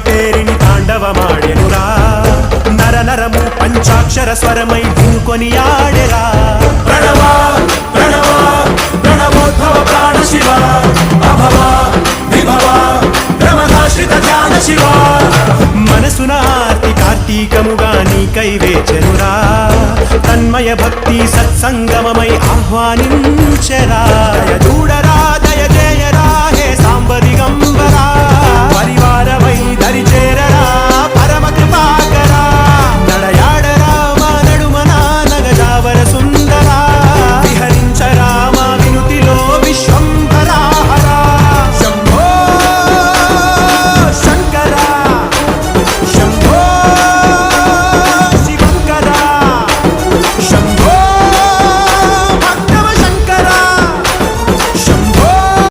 పేరిని తాండవమాడెనురా నర నరము పంచాక్షర స్వరమై భూకొని ఆడెరా ప్రణవ ప్రణవ ప్రణవోద్భవ ప్రాణ శివ అభవ విభవ బ్రహ్మదాశ్రిత ధ్యాన శివ మనసున ఆర్తి కార్తీకముగా నీకై వేచెనురా తన్మయ భక్తి సత్సంగమమై ఆహ్వానించెరా చూడరా